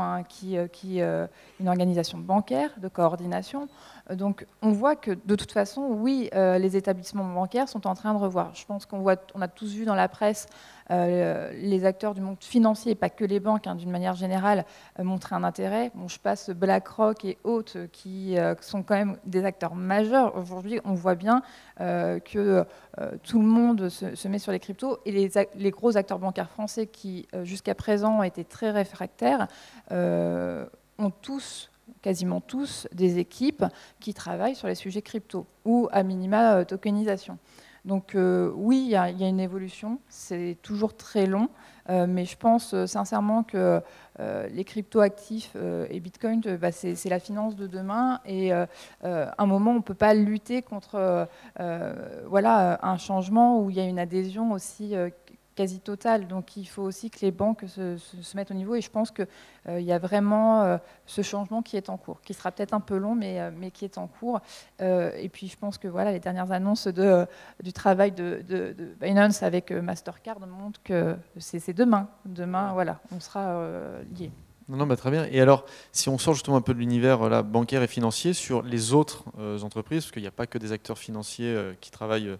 une organisation bancaire de coordination. Donc on voit que de toute façon, oui, les établissements bancaires sont en train de revoir. Je pense qu'on a tous vu dans la presse les acteurs du monde financier, et pas que les banques, d'une manière générale, montrer un intérêt. Bon, je passe BlackRock et autres qui sont quand même des acteurs majeurs. Aujourd'hui, on voit bien que tout le monde se met sur les cryptos et les gros acteurs bancaires français qui, jusqu'à présent, ont été très réfractaires, ont tous, quasiment tous, des équipes qui travaillent sur les sujets crypto ou à minima tokenisation. Donc oui, il y a une évolution, c'est toujours très long, mais je pense sincèrement que les crypto-actifs et Bitcoin, c'est la finance de demain, et à un moment, on ne peut pas lutter contre un changement où il y a une adhésion aussi quasi totale. Donc il faut aussi que les banques se mettent au niveau, et je pense qu'il y a vraiment ce changement qui est en cours, qui sera peut-être un peu long, mais qui est en cours. Et puis je pense que voilà, les dernières annonces du travail de Binance avec Mastercard montrent que c'est demain. Demain, voilà, on sera liés. Non, très bien. Et alors, si on sort justement un peu de l'univers bancaire et financier sur les autres entreprises, parce qu'il n'y a pas que des acteurs financiers qui travaillent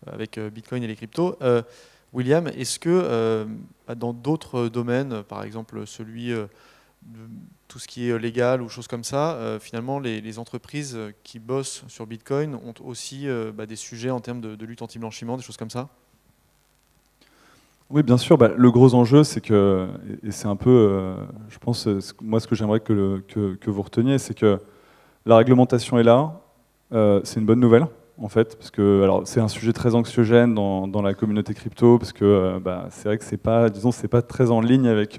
avec Bitcoin et les cryptos, William, est-ce que dans d'autres domaines, par exemple celui de tout ce qui est légal ou choses comme ça, finalement les entreprises qui bossent sur Bitcoin ont aussi des sujets en termes de lutte anti-blanchiment, des choses comme ça? Oui, bien sûr. Le gros enjeu, c'est que, et c'est un peu, je pense, moi ce que j'aimerais que vous reteniez, c'est que la réglementation est là, c'est une bonne nouvelle. En fait, parce que c'est un sujet très anxiogène dans la communauté crypto, parce que c'est vrai que c'est pas très en ligne avec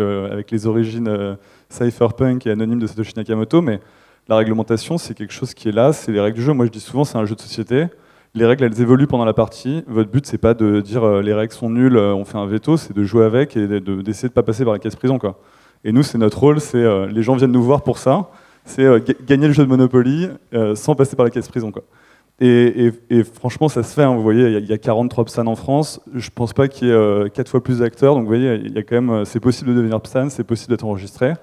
les origines cypherpunk et anonymes de Satoshi Nakamoto, mais la réglementation, c'est quelque chose qui est là, c'est les règles du jeu. Moi, je dis souvent, c'est un jeu de société. Les règles, elles évoluent pendant la partie. Votre but, c'est pas de dire les règles sont nulles, on fait un veto, c'est de jouer avec et d'essayer de pas passer par la case prison, quoi. Et nous, c'est notre rôle, c'est les gens viennent nous voir pour ça, c'est gagner le jeu de Monopoly sans passer par la case prison, quoi. Et franchement, ça se fait, hein. Vous voyez, il y a 43 PSAN en France. Je pense pas qu'il y ait 4 fois plus d'acteurs. Donc vous voyez, il y a quand même, c'est possible de devenir PSAN, c'est possible d'être enregistré.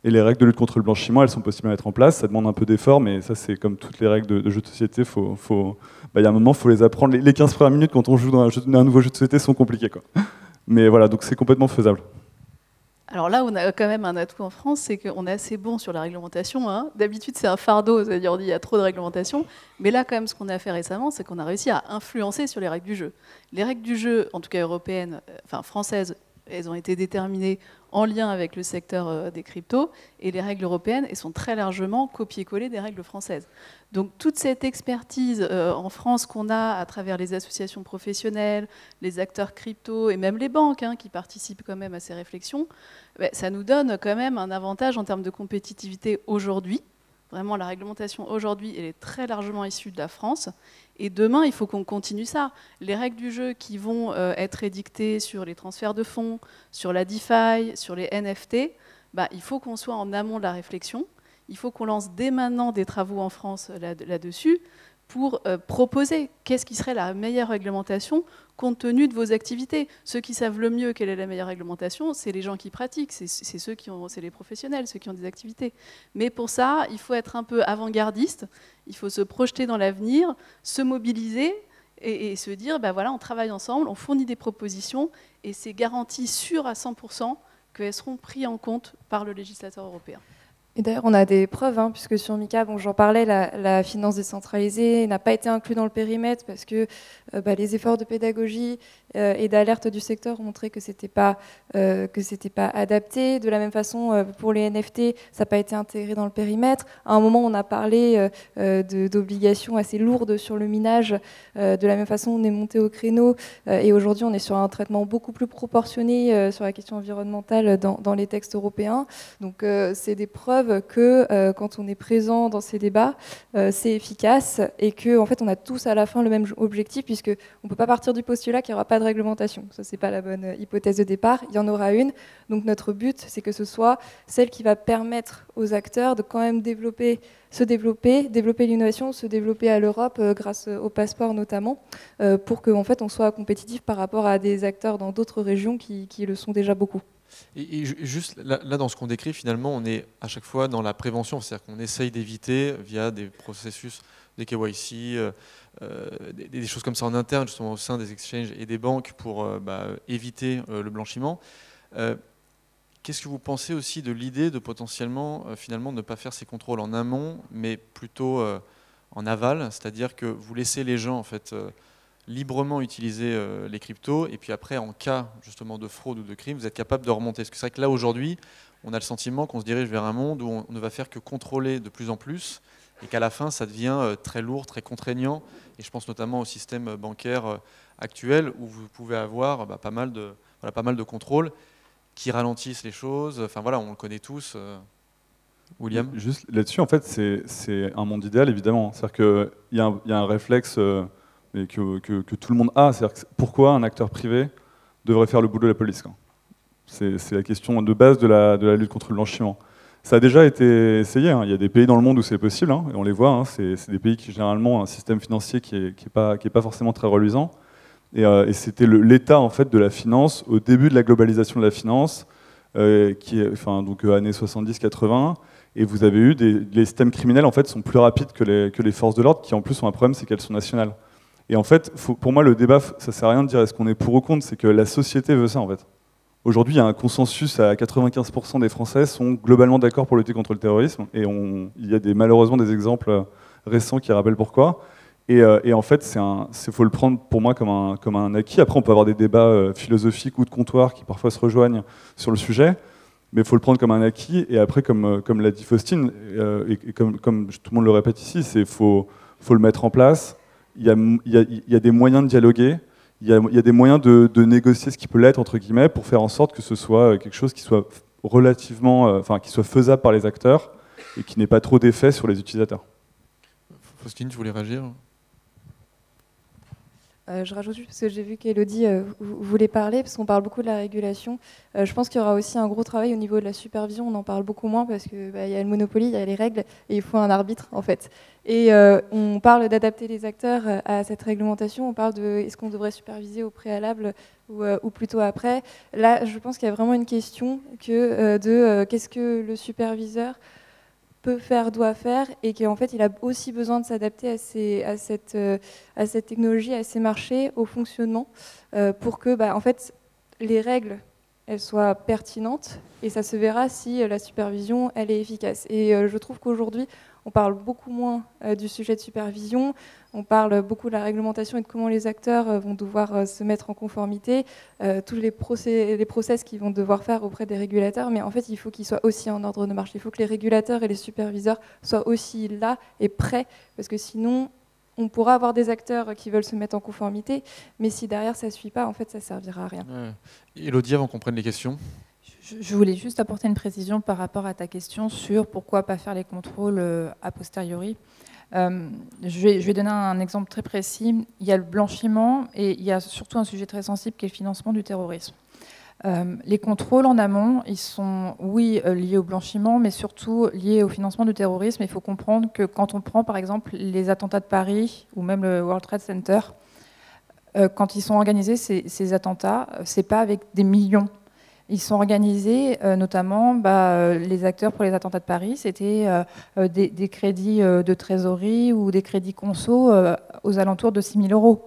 Et les règles de lutte contre le blanchiment, elles sont possibles à mettre en place. Ça demande un peu d'effort, mais ça, c'est comme toutes les règles de jeux de société. Il y a un moment, il faut les apprendre. Les 15 premières minutes, quand on joue dans un nouveau jeu de société, sont compliquées, quoi. Mais voilà, donc c'est complètement faisable. Alors là, on a quand même un atout en France, c'est qu'on est assez bon sur la réglementation, hein. D'habitude, c'est un fardeau, c'est-à-dire on dit il y a trop de réglementation. Mais là, quand même, ce qu'on a fait récemment, c'est qu'on a réussi à influencer sur les règles du jeu. Les règles du jeu, en tout cas européennes, enfin françaises, elles ont été déterminées en lien avec le secteur des cryptos, et les règles européennes, elles sont très largement copiées-collées des règles françaises. Donc toute cette expertise en France qu'on a à travers les associations professionnelles, les acteurs crypto et même les banques, hein, qui participent quand même à ces réflexions, ça nous donne quand même un avantage en termes de compétitivité aujourd'hui. Vraiment, la réglementation aujourd'hui, elle est très largement issue de la France. Et demain, il faut qu'on continue ça. Les règles du jeu qui vont être édictées sur les transferts de fonds, sur la DeFi, sur les NFT, il faut qu'on soit en amont de la réflexion. Il faut qu'on lance dès maintenant des travaux en France là-dessus pour proposer qu'est-ce qui serait la meilleure réglementation compte tenu de vos activités. Ceux qui savent le mieux quelle est la meilleure réglementation, c'est les gens qui pratiquent, c'est les professionnels, ceux qui ont des activités. Mais pour ça, il faut être un peu avant-gardiste, il faut se projeter dans l'avenir, se mobiliser et se dire, voilà, on travaille ensemble, on fournit des propositions et c'est garanti sûr à 100% qu'elles seront prises en compte par le législateur européen. Et d'ailleurs, on a des preuves, hein, puisque sur MICA, j'en parlais, la finance décentralisée n'a pas été inclue dans le périmètre parce que les efforts de pédagogie et d'alerte du secteur ont montré que c'était pas adapté. De la même façon, pour les NFT, ça n'a pas été intégré dans le périmètre. À un moment, on a parlé d'obligations assez lourdes sur le minage. De la même façon, on est monté au créneau et aujourd'hui, on est sur un traitement beaucoup plus proportionné sur la question environnementale dans les textes européens. Donc, c'est des preuves que quand on est présent dans ces débats, c'est efficace et que en fait, on a tous à la fin le même objectif puisque on peut pas partir du postulat qu'il n'y aura pas de réglementation. Ça, c'est pas la bonne hypothèse de départ. Il y en aura une. Donc notre but, c'est que ce soit celle qui va permettre aux acteurs de quand même développer l'innovation, se développer à l'Europe grâce au passeport notamment, pour qu'en fait on soit compétitif par rapport à des acteurs dans d'autres régions qui le sont déjà beaucoup. Et juste là, dans ce qu'on décrit, finalement, on est à chaque fois dans la prévention, c'est-à-dire qu'on essaye d'éviter, via des processus, des KYC, des choses comme ça en interne, justement au sein des exchanges et des banques, pour éviter le blanchiment. Qu'est-ce que vous pensez aussi de l'idée de potentiellement, finalement, ne pas faire ces contrôles en amont, mais plutôt en aval, c'est-à-dire que vous laissez les gens, en fait, librement utiliser les cryptos, et puis après, en cas justement de fraude ou de crime, vous êtes capable de remonter. Parce que c'est vrai que là, aujourd'hui, on a le sentiment qu'on se dirige vers un monde où on ne va faire que contrôler de plus en plus, et qu'à la fin, ça devient très lourd, très contraignant. Et je pense notamment au système bancaire actuel, où vous pouvez avoir pas mal de contrôles qui ralentissent les choses. Enfin voilà, on le connaît tous. William ? Juste là-dessus, en fait, c'est un monde idéal, évidemment. C'est-à-dire qu'il y a un réflexe... et que tout le monde a, c'est-à-dire pourquoi un acteur privé devrait faire le boulot de la police, quoi. C'est la question de base de la lutte contre le blanchiment. Ça a déjà été essayé, hein. Il y a des pays dans le monde où c'est possible, hein, et on les voit, hein. C'est des pays qui généralement ont un système financier qui est pas forcément très reluisant, et c'était l'état en fait de la finance au début de la globalisation de la finance, donc années 70-80. Et vous avez eu les systèmes criminels en fait sont plus rapides que les forces de l'ordre, qui en plus ont un problème, c'est qu'elles sont nationales. Et en fait, pour moi, le débat, ça sert à rien de dire est-ce qu'on est pour ou contre, c'est que la société veut ça en fait. Aujourd'hui, il y a un consensus à 95% des Français sont globalement d'accord pour lutter contre le terrorisme, et il y a malheureusement des exemples récents qui rappellent pourquoi. Et en fait, faut le prendre pour moi comme un acquis. Après, on peut avoir des débats philosophiques ou de comptoir qui parfois se rejoignent sur le sujet, mais il faut le prendre comme un acquis. Et après, comme l'a dit Faustine, et comme tout le monde le répète ici, faut le mettre en place. Il y a des moyens de dialoguer, il y a des moyens de négocier ce qui peut l'être, entre guillemets, pour faire en sorte que ce soit quelque chose qui soit relativement, qui soit faisable par les acteurs et qui n'ait pas trop d'effet sur les utilisateurs. Faustine, tu voulais réagir ? Je rajoute juste parce que j'ai vu qu'Élodie voulait parler, parce qu'on parle beaucoup de la régulation. Je pense qu'il y aura aussi un gros travail au niveau de la supervision. On en parle beaucoup moins parce qu'il y a le Monopoly, il y a les règles, et il faut un arbitre en fait. Et on parle d'adapter les acteurs à cette réglementation. On parle de est-ce qu'on devrait superviser au préalable ou plutôt après. Là, je pense qu'il y a vraiment une question de qu'est-ce que le superviseur peut faire, doit faire, et qu'en fait, il a aussi besoin de s'adapter à cette technologie, à ces marchés, au fonctionnement, pour que, en fait, les règles, elles soient pertinentes, et ça se verra si la supervision, elle est efficace. Et je trouve qu'aujourd'hui, on parle beaucoup moins du sujet de supervision, on parle beaucoup de la réglementation et de comment les acteurs vont devoir se mettre en conformité, tous les process qu'ils vont devoir faire auprès des régulateurs, mais en fait il faut qu'ils soient aussi en ordre de marche, il faut que les régulateurs et les superviseurs soient aussi là et prêts, parce que sinon on pourra avoir des acteurs qui veulent se mettre en conformité, mais si derrière ça ne suit pas, en fait ça ne servira à rien. Élodie, avant qu'on prenne les questions. Je voulais juste apporter une précision par rapport à ta question sur pourquoi pas faire les contrôles a posteriori. Je vais donner un exemple très précis. Il y a le blanchiment et il y a surtout un sujet très sensible qui est le financement du terrorisme. Les contrôles en amont, ils sont, oui, liés au blanchiment, mais surtout liés au financement du terrorisme. Il faut comprendre que quand on prend, par exemple, les attentats de Paris ou même le World Trade Center, quand ils sont organisés, ces attentats, c'est pas avec des millions. Ils sont organisés, notamment, les acteurs pour les attentats de Paris, c'était des crédits de trésorerie ou des crédits conso aux alentours de 6 000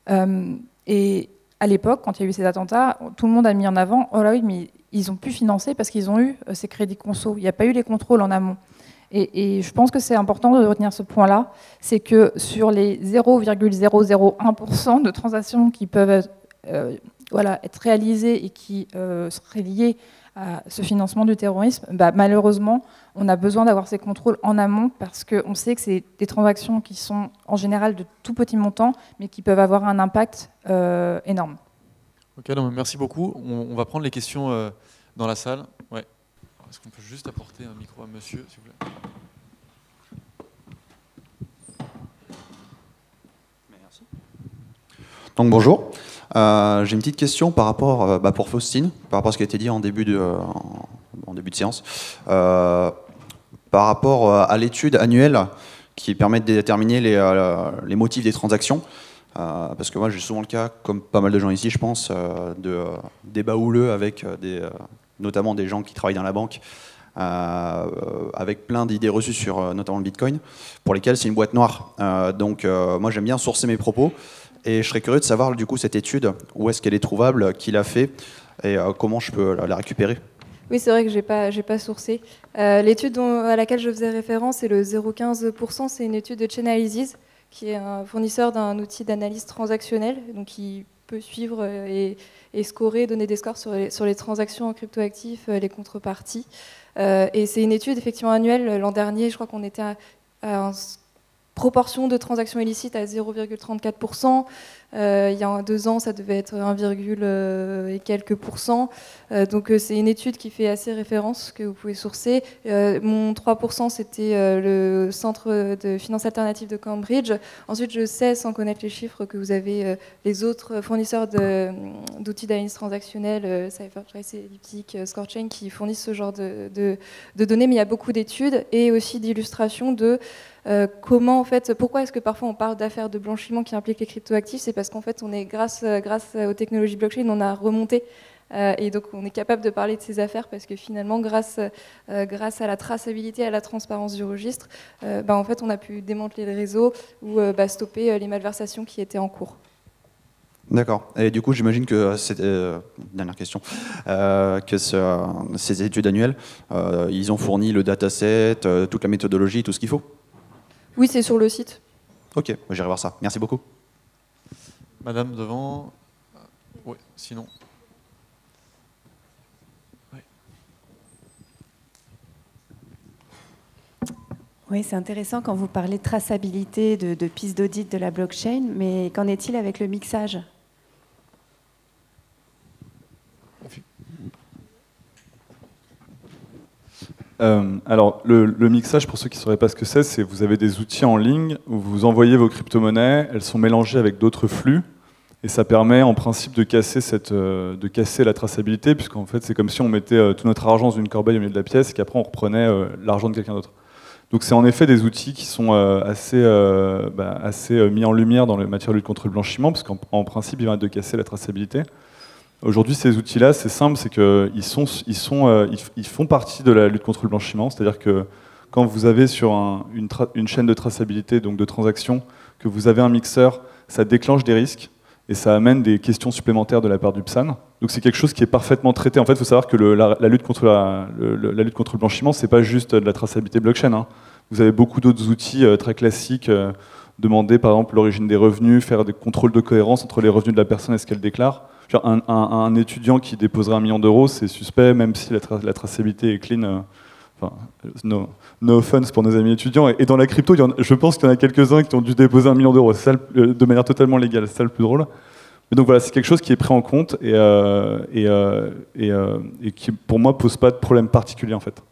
€. Et à l'époque, quand il y a eu ces attentats, tout le monde a mis en avant « Oh là oui, mais ils ont pu financer parce qu'ils ont eu ces crédits conso. Il n'y a pas eu les contrôles en amont. » Et je pense que c'est important de retenir ce point-là, c'est que sur les 0,001% de transactions qui peuvent être réalisées et qui seraient liées à ce financement du terrorisme, malheureusement, on a besoin d'avoir ces contrôles en amont parce qu'on sait que c'est des transactions qui sont en général de tout petits montants, mais qui peuvent avoir un impact énorme. Ok, donc merci beaucoup. On va prendre les questions dans la salle. Ouais. Est-ce qu'on peut juste apporter un micro à monsieur, s'il vous plaît? Merci. Donc bonjour. J'ai une petite question par rapport, pour Faustine, par rapport à ce qui a été dit en début de séance, par rapport à l'étude annuelle qui permet de déterminer les motifs des transactions. Parce que moi j'ai souvent le cas, comme pas mal de gens ici je pense, de débats houleux avec notamment des gens qui travaillent dans la banque, avec plein d'idées reçues sur notamment le Bitcoin, pour lesquelles c'est une boîte noire. Donc moi j'aime bien sourcer mes propos. Et je serais curieux de savoir du coup cette étude, où est-ce qu'elle est trouvable, qui l'a fait, et comment je peux la récupérer. Oui, c'est vrai que j'ai pas sourcé. L'étude à laquelle je faisais référence, c'est le 0,15%, c'est une étude de Chainalysis, qui est un fournisseur d'un outil d'analyse transactionnelle, donc qui peut suivre et scorer, donner des scores sur les transactions en cryptoactifs, les contreparties. Et c'est une étude effectivement annuelle. L'an dernier, je crois qu'on était à un proportion de transactions illicites à 0,34%. Il y a 2 ans, ça devait être 1, et quelques %. Donc c'est une étude qui fait assez référence, que vous pouvez sourcer. Mon 3%, c'était le Centre de finance alternative de Cambridge. Ensuite, je sais, sans connaître les chiffres, que vous avez les autres fournisseurs d'outils d'analyse transactionnelle, Cyphertrace, Elliptic, Scorechain, qui fournissent ce genre de données. Mais il y a beaucoup d'études et aussi d'illustrations de comment, en fait, pourquoi est-ce que parfois on parle d'affaires de blanchiment qui impliquent les cryptoactifs? C'est parce qu'en fait, on est grâce aux technologies blockchain, on a remonté et donc on est capable de parler de ces affaires parce que finalement, grâce à la traçabilité, à la transparence du registre, en fait, on a pu démanteler le réseau ou stopper les malversations qui étaient en cours. D'accord. Et du coup, j'imagine que dernière question, que ces études annuelles, ils ont fourni le dataset, toute la méthodologie, tout ce qu'il faut? Oui, c'est sur le site. Ok, j'irai voir ça. Merci beaucoup. Madame devant. Oui, sinon. Ouais. Oui, c'est intéressant quand vous parlez de traçabilité, de pistes d'audit de la blockchain, mais qu'en est-il avec le mixage ? Alors, le mixage, pour ceux qui ne sauraient pas ce que c'est vous avez des outils en ligne où vous envoyez vos crypto-monnaies, elles sont mélangées avec d'autres flux, Et ça permet en principe de casser la traçabilité, puisqu'en fait c'est comme si on mettait tout notre argent dans une corbeille au milieu de la pièce et qu'après on reprenait l'argent de quelqu'un d'autre. Donc c'est en effet des outils qui sont assez mis en lumière dans la matière de lutte contre le blanchiment, parce qu'en principe ils vont être de casser la traçabilité. Aujourd'hui ces outils-là, c'est simple, c'est qu'ils font partie de la lutte contre le blanchiment, c'est-à-dire que quand vous avez sur une chaîne de traçabilité, donc de transactions, que vous avez un mixeur, ça déclenche des risques. Et ça amène des questions supplémentaires de la part du PSAN. Donc c'est quelque chose qui est parfaitement traité. En fait, il faut savoir que la lutte contre le blanchiment, c'est pas juste de la traçabilité blockchain, hein. Vous avez beaucoup d'autres outils très classiques, demander par exemple l'origine des revenus, faire des contrôles de cohérence entre les revenus de la personne et ce qu'elle déclare. Un étudiant qui déposerait 1 million d'euros, c'est suspect, même si la traçabilité est clean. No offense pour nos amis étudiants. Et dans la crypto, je pense qu'il y en a quelques-uns qui ont dû déposer 1 million d'euros. C'est ça, de manière totalement légale. C'est ça le plus drôle. Mais donc voilà, c'est quelque chose qui est pris en compte et qui, pour moi, pose pas de problème particulier en fait.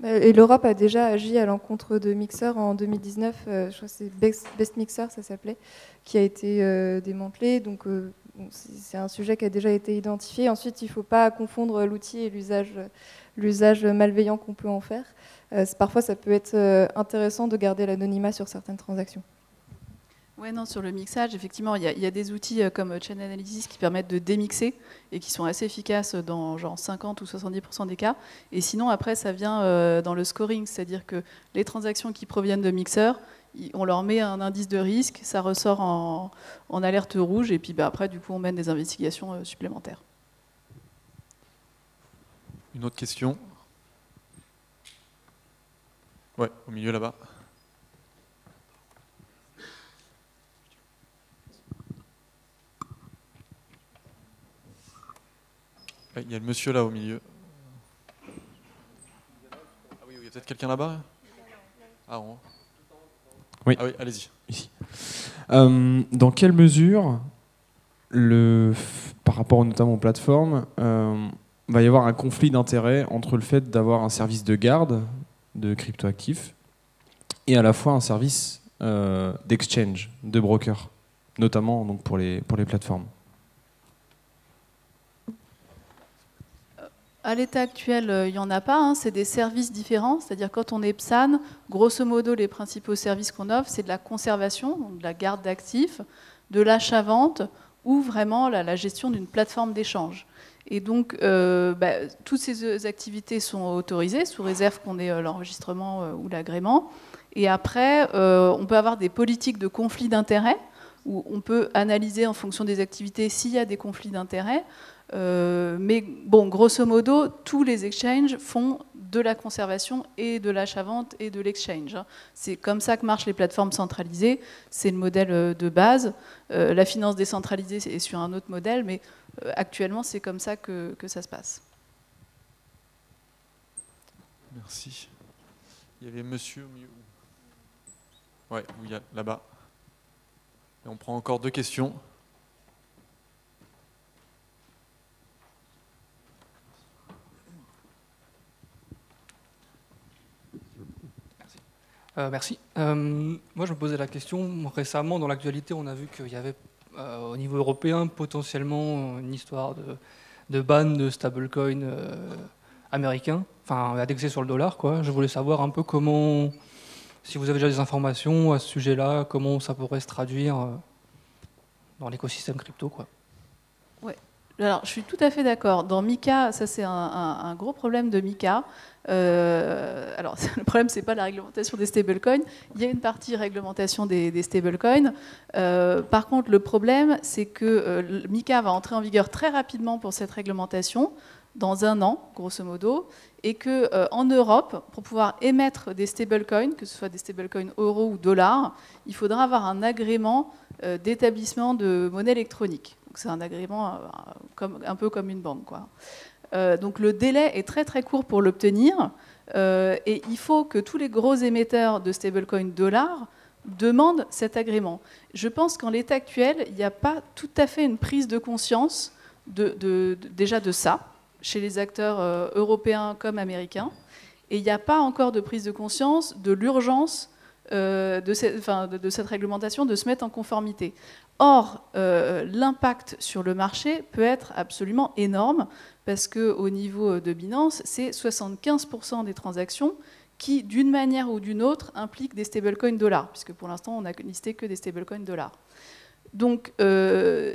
Et l'Europe a déjà agi à l'encontre de Mixer en 2019. Je crois que c'est Best Mixer, ça s'appelait, qui a été démantelé. Donc c'est un sujet qui a déjà été identifié. Ensuite, il ne faut pas confondre l'outil et l'usage malveillant qu'on peut en faire. Parfois, ça peut être intéressant de garder l'anonymat sur certaines transactions. Ouais, non, sur le mixage, effectivement, il y a des outils comme Chain Analysis qui permettent de démixer et qui sont assez efficaces dans genre 50 ou 70% des cas. Et sinon, après, ça vient dans le scoring, c'est-à-dire que les transactions qui proviennent de mixeurs, on leur met un indice de risque, ça ressort en alerte rouge, et puis après, du coup, on mène des investigations supplémentaires. Une autre question? Ouais, au milieu là-bas. Il y a le monsieur là au milieu. Ah oui, il y a peut-être quelqu'un là-bas. Ah, oui. Ah oui, allez-y. Ici. Dans quelle mesure, par rapport notamment aux plateformes, va y avoir un conflit d'intérêts entre le fait d'avoir un service de garde de cryptoactifs et à la fois un service d'exchange, de broker, notamment donc pour les plateformes? À l'état actuel, il n'y en a pas, hein. C'est des services différents, c'est-à-dire quand on est PSAN, grosso modo, les principaux services qu'on offre, c'est de la conservation, donc de la garde d'actifs, de l'achat-vente ou vraiment la gestion d'une plateforme d'échange. Et donc, toutes ces activités sont autorisées, sous réserve qu'on ait l'enregistrement ou l'agrément. Et après, on peut avoir des politiques de conflit d'intérêts, où on peut analyser en fonction des activités s'il y a des conflits d'intérêts. Mais bon, grosso modo, tous les exchanges font de la conservation et de l'achat-vente et de l'exchange. C'est comme ça que marchent les plateformes centralisées. C'est le modèle de base. La finance décentralisée est sur un autre modèle, mais actuellement, c'est comme ça que ça se passe. Merci. Il y avait monsieur au milieu. Ouais, il y a là-bas. Et on prend encore 2 questions. Merci. Moi, je me posais la question, récemment, dans l'actualité, on a vu qu'il y avait, au niveau européen, potentiellement une histoire de ban de stablecoin américains, enfin, indexé sur le dollar, quoi. Je voulais savoir un peu comment, si vous avez déjà des informations à ce sujet-là, comment ça pourrait se traduire dans l'écosystème crypto, quoi. Ouais. Alors, je suis tout à fait d'accord. Dans MiCA, ça c'est un gros problème de MiCA. Alors, le problème, c'est pas la réglementation des stablecoins. Il y a une partie réglementation des stablecoins. Par contre, le problème, c'est que MiCA va entrer en vigueur très rapidement pour cette réglementation, dans 1 an, grosso modo, et qu'en Europe, pour pouvoir émettre des stablecoins, que ce soit des stablecoins euros ou dollars, il faudra avoir un agrément d'établissement de monnaie électronique. Donc c'est un agrément un peu comme une banque, quoi. Donc le délai est très très court pour l'obtenir, et il faut que tous les gros émetteurs de stablecoin dollars demandent cet agrément. Je pense qu'en l'état actuel, il n'y a pas tout à fait une prise de conscience déjà de ça, chez les acteurs européens comme américains, et il n'y a pas encore de prise de conscience de l'urgence de cette réglementation de se mettre en conformité. Or, l'impact sur le marché peut être absolument énorme parce qu'au niveau de Binance, c'est 75% des transactions qui, d'une manière ou d'une autre, impliquent des stablecoins dollars, puisque pour l'instant, on n'a listé que des stablecoins dollars. Donc,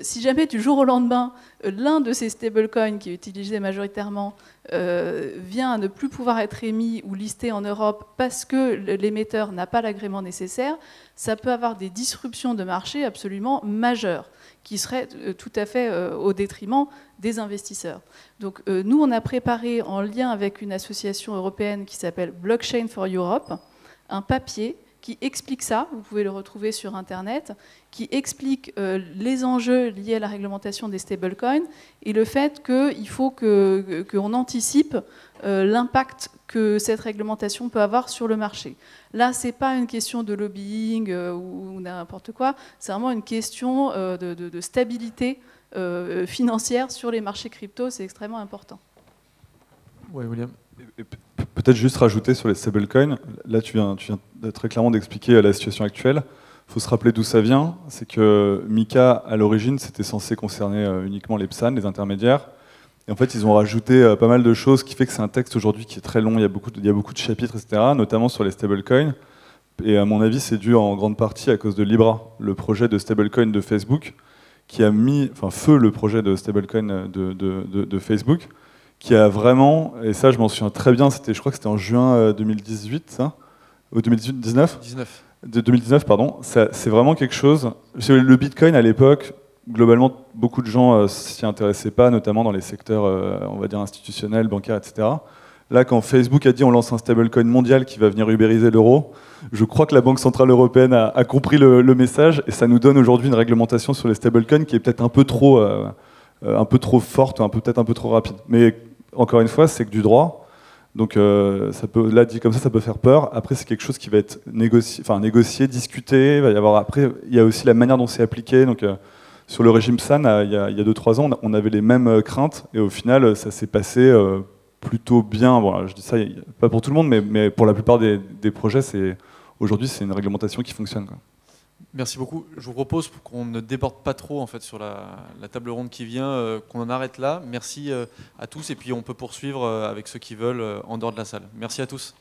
si jamais du jour au lendemain, l'un de ces stablecoins qui est utilisé majoritairement vient à ne plus pouvoir être émis ou listé en Europe parce que l'émetteur n'a pas l'agrément nécessaire, ça peut avoir des disruptions de marché absolument majeures qui seraient tout à fait au détriment des investisseurs. Donc, nous, on a préparé, en lien avec une association européenne qui s'appelle Blockchain for Europe, un papier qui explique ça, vous pouvez le retrouver sur Internet, qui explique les enjeux liés à la réglementation des stablecoins et le fait qu'il faut qu'on anticipe l'impact que cette réglementation peut avoir sur le marché. Là, ce n'est pas une question de lobbying ou n'importe quoi, c'est vraiment une question de stabilité financière sur les marchés crypto, c'est extrêmement important. Oui, William. Peut-être juste rajouter sur les stablecoins, là tu viens très clairement d'expliquer la situation actuelle. Il faut se rappeler d'où ça vient, c'est que MiCA à l'origine c'était censé concerner uniquement les PSAN, les intermédiaires. Et en fait ils ont rajouté pas mal de choses, ce qui fait que c'est un texte aujourd'hui qui est très long, il y a beaucoup de chapitres, etc., notamment sur les stablecoins. Et à mon avis c'est dû en grande partie à cause de Libra, le projet de stablecoin de Facebook, qui a mis feu le projet de stablecoin de Facebook, qui a vraiment, et ça je m'en souviens très bien, je crois que c'était en juin 2018, ça, ou 2019 2019, pardon. C'est vraiment quelque chose. Le Bitcoin à l'époque, globalement, beaucoup de gens s'y intéressaient pas, notamment dans les secteurs, on va dire institutionnels, bancaires, etc. Là, quand Facebook a dit on lance un stablecoin mondial qui va venir ubériser l'euro, je crois que la Banque Centrale Européenne a compris le message, et ça nous donne aujourd'hui une réglementation sur les stablecoins qui est peut-être un peu trop forte, peut-être un peu trop rapide. Mais encore une fois, c'est que du droit. Donc, là, dit comme ça peut faire peur. Après, c'est quelque chose qui va être négocié, discuté. Après, il y a aussi la manière dont c'est appliqué. Donc, sur le régime PSAN, il y a 2-3 ans, on avait les mêmes craintes. Et au final, ça s'est passé plutôt bien. Bon, je dis ça, pas pour tout le monde, mais pour la plupart des projets, aujourd'hui, c'est une réglementation qui fonctionne, quoi. Merci beaucoup. Je vous propose, pour qu'on ne déborde pas trop en fait, sur la table ronde qui vient, qu'on en arrête là. Merci à tous et puis on peut poursuivre avec ceux qui veulent en dehors de la salle. Merci à tous.